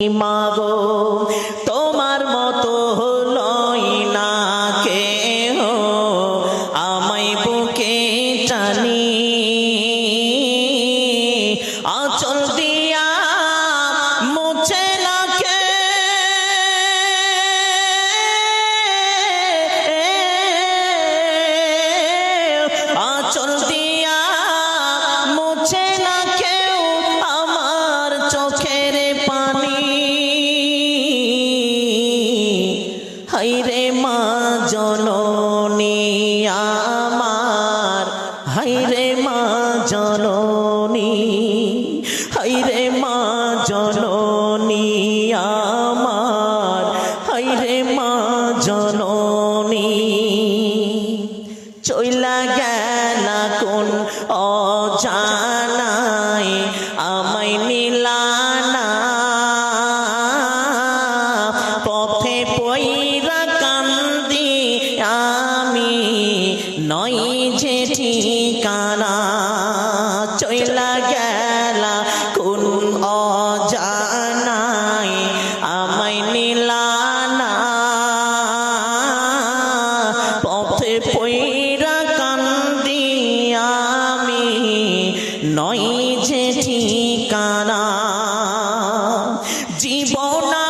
মাগো তোমার মতো লয় না কেহ আমায় বুকে টানি আঁচল দিয়া মুছে না কে আঁচল দিয়া মুছে না কেউ আমার চোখের পানি হায়রে মা জননী আমার হায়রে মা জননী হায়রে মা জননী আমার হায়রে মা জননী চইলা গেলা কোন অজানায় আমায় নিলানা পথে পয়রা কান্দি আমি নই যে ঠিকানা চইলা গেলা কোন অজানায় আমায় নিলানা পথে পয়রা কান্দি আমি নই যে ঠিকানা জীবনা